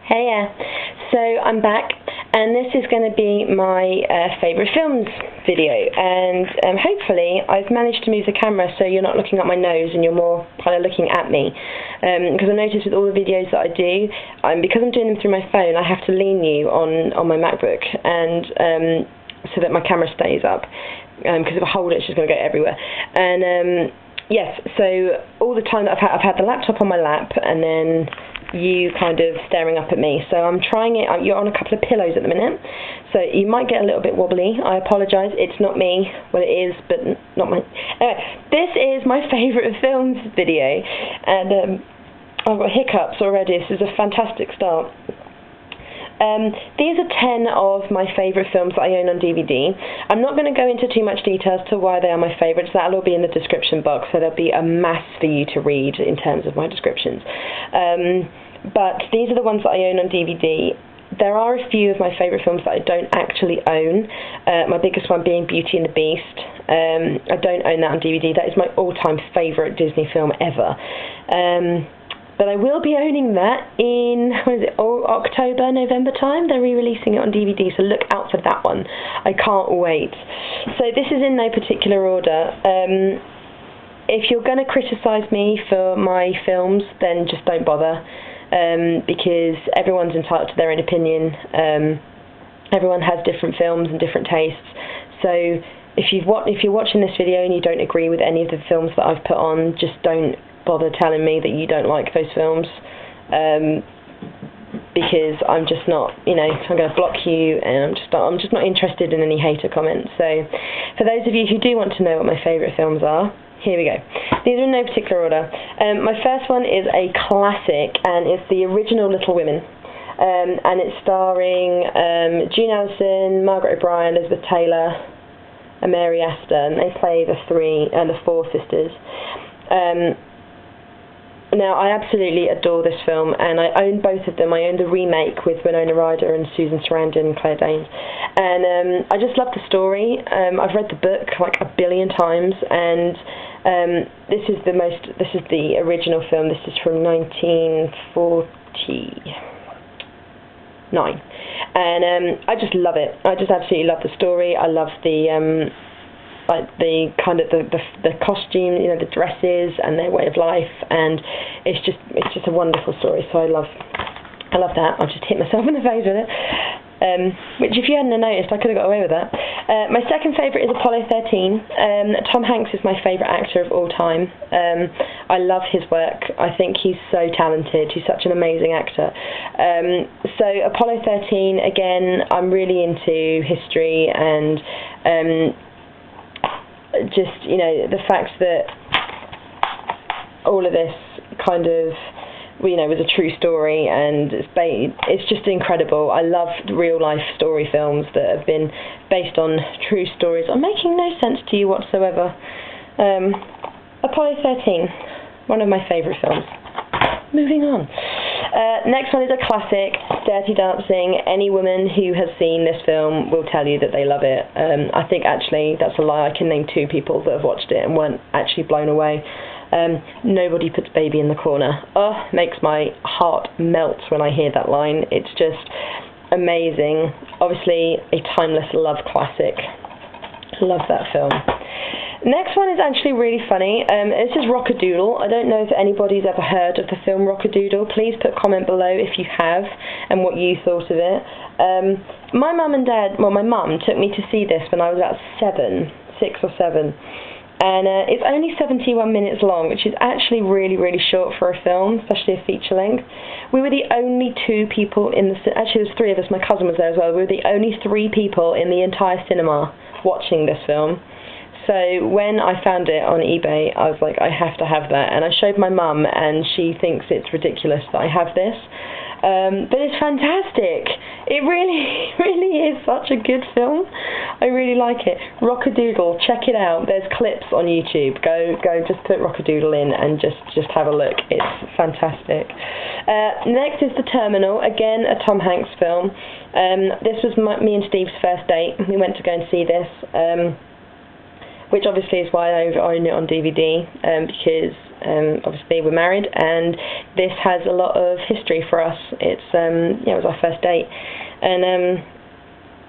Hey, so I'm back, and this is going to be my favourite films video, and hopefully I've managed to move the camera so you're not looking at my nose and you're more kind of looking at me, because I noticed with all the videos that I do, because I'm doing them through my phone, I have to lean you on my MacBook, and so that my camera stays up, because if I hold it, it's just going to go everywhere. And yes, so all the time that I've had the laptop on my lap, and then you kind of staring up at me. So I'm trying it. You're on a couple of pillows at the minute, so you might get a little bit wobbly. I apologise. It's not me. Well, it is, but not my... Anyway, this is my favourite films video, and I've got hiccups already. This is a fantastic start. These are 10 of my favourite films that I own on DVD. I'm not going to go into too much detail as to why they are my favourites. That'll all be in the description box, so there'll be a mass for you to read in terms of my descriptions. But these are the ones that I own on DVD. There are a few of my favourite films that I don't actually own, my biggest one being Beauty and the Beast. I don't own that on DVD. That is my all-time favourite Disney film ever. But I will be owning that in, October, November time. They're re-releasing it on DVD, so look out for that one. I can't wait. So this is in no particular order. If you're going to criticise me for my films, then just don't bother, because everyone's entitled to their own opinion. Everyone has different films and different tastes. So if you're watching this video and you don't agree with any of the films that I've put on, just don't bother telling me that you don't like those films, because I'm just not, I'm going to block you, and I'm just not interested in any hater comments. So for those of you who do want to know what my favourite films are, here we go. These are in no particular order. My first one is a classic, and it's the original Little Women, and it's starring June Allyson, Margaret O'Brien, Elizabeth Taylor, and Mary Astor, and they play the four sisters. Now, I absolutely adore this film, and I own both of them. I own the remake with Winona Ryder and Susan Sarandon and Claire Danes, and I just love the story. I've read the book like a billion times, and this is the original film. This is from 1949, and I just love it. I just absolutely love the story. I love the kind of the costume, the dresses and their way of life, and it's just a wonderful story. So I love that. I've just hit myself in the face with it, which if you hadn't noticed, I could have got away with that. My second favourite is Apollo 13. Tom Hanks is my favourite actor of all time. I love his work. I think he's so talented. He's such an amazing actor. So Apollo 13, again, I'm really into history, and just, the fact that all of this kind of, was a true story, and it's just incredible. I love real life story films that have been based on true stories. I'm making no sense to you whatsoever. Apollo 13, one of my favourite films. Moving on. Next one is a classic, Dirty Dancing. Any woman who has seen this film will tell you that they love it. I think actually that's a lie. I can name 2 people that have watched it and weren't actually blown away. Nobody puts baby in the corner. Makes my heart melt when I hear that line. It's just amazing. Obviously a timeless love classic. Love that film. Next one is actually really funny. This is Rock-a-Doodle. I don't know if anybody's ever heard of the film Rock-a-Doodle. Please put a comment below if you have and what you thought of it. My mum and dad, my mum took me to see this when I was about 6 or 7. And it's only 71 minutes long, which is actually really, really short for a film, especially a feature length. We were the only 2 people in the... Actually, there's 3 of us. My cousin was there as well. We were the only 3 people in the entire cinema watching this film. So when I found it on eBay, I was like, I have to have that. And I showed my mum, and she thinks it's ridiculous that I have this. But it's fantastic. It really, really is such a good film. I really like it. Rock-a-Doodle, check it out. There's clips on YouTube. Go, just put Rock-a-Doodle in and just have a look. It's fantastic. Next is The Terminal, again a Tom Hanks film. This was me and Steve's first date. We went to go and see this. which obviously is why I own it on DVD, because obviously we're married, and this has a lot of history for us. It's it was our first date, and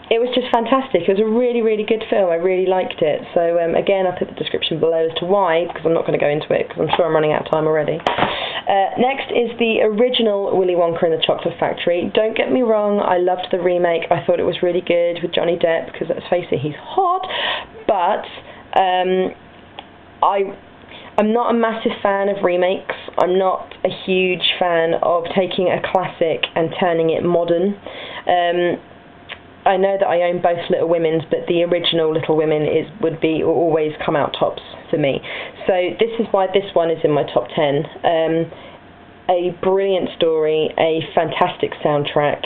it was just fantastic. It was a really, really good film. I really liked it. So again, I'll put the description below as to why, because I'm not going to go into it, because I'm sure I'm running out of time already. Next is the original Willy Wonka and the Chocolate Factory. Don't get me wrong, I loved the remake. I thought it was really good with Johnny Depp, because let's face it, he's hot. But I'm not a massive fan of remakes. I'm not a huge fan of taking a classic and turning it modern. I know that I own both Little Women's, but the original Little Women would always come out tops for me. So this is why this one is in my top 10. A brilliant story, a fantastic soundtrack,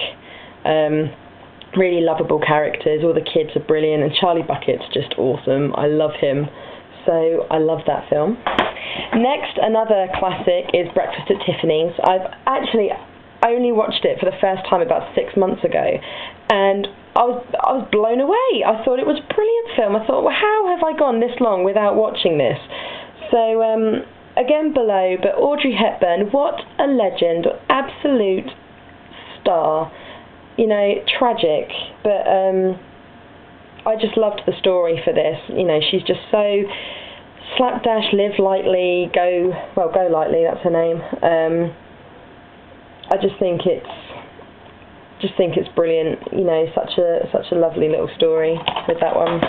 really lovable characters. All the kids are brilliant, and Charlie Bucket's just awesome. I love him. So I love that film. Next, another classic is Breakfast at Tiffany's. I've actually only watched it for the first time about 6 months ago, and I was blown away. I thought it was a brilliant film. I thought, well, how have I gone this long without watching this? So again below, but Audrey Hepburn, what a legend, absolute star. You know, tragic, but I just loved the story for this. You know, she's just so slapdash, live lightly, go lightly. That's her name. I just think it's brilliant. You know, such a lovely little story with that one.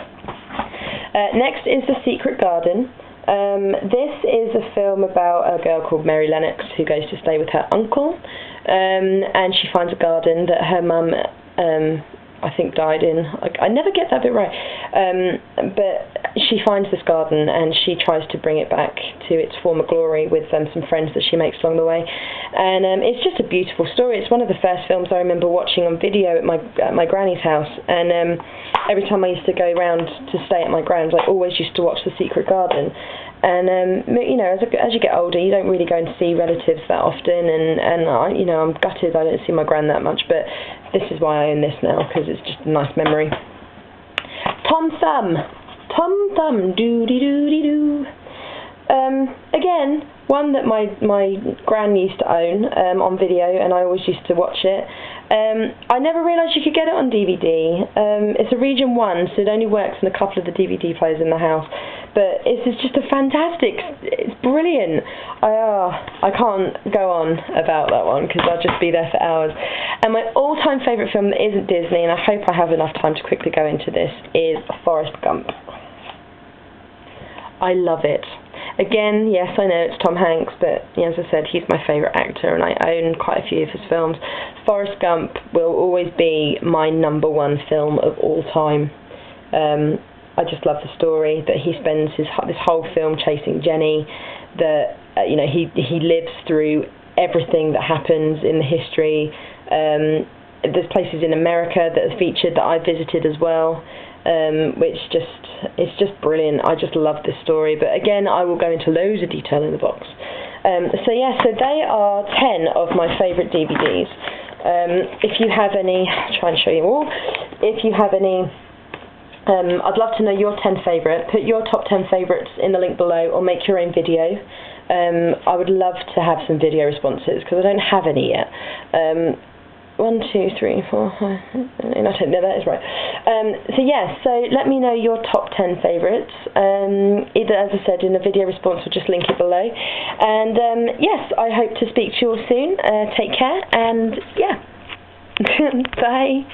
Next is The Secret Garden. This is a film about a girl called Mary Lennox who goes to stay with her uncle, and she finds a garden that her mum I think died in. I never get that bit right, but she finds this garden and she tries to bring it back to its former glory with some friends that she makes along the way, and it's just a beautiful story. It's one of the first films I remember watching on video at my granny's house, and every time I used to go round to stay at my gran's, I always used to watch The Secret Garden. And you know, as you get older, you don't really go and see relatives that often, and you know, I'm gutted I don't see my gran that much, but this is why I own this now, because it's just a nice memory. Tom Thumb, doo-dee-doo-dee-doo. Again, one that my gran used to own on video, and I always used to watch it. I never realised you could get it on DVD. It's a Region 1, so it only works in a couple of the DVD players in the house. But it's just it's brilliant. I can't go on about that one because I'll just be there for hours. And my all-time favourite film that isn't Disney, and I hope I have enough time to quickly go into this, is Forrest Gump. I love it. Again, yes, I know it's Tom Hanks, but as I said, he's my favourite actor, and I own quite a few of his films. Forrest Gump will always be my #1 film of all time. I just love the story that he spends this whole film chasing Jenny. That you know, he lives through everything that happens in the history. There's places in America that are featured that I visited as well, which it's just brilliant. I just love this story. But again, I will go into loads of detail in the box. So they are 10 of my favourite DVDs. If you have any, I'll try and show you all. If you have any, I'd love to know your 10 favourite. Put your top 10 favourites in the link below, or make your own video. I would love to have some video responses because I don't have any yet. 1, 2, 3, 4, 5, no, that is right. So let me know your top 10 favourites, either, as I said, in a video response, or just link it below. And yes, I hope to speak to you all soon. Take care, and yeah, bye.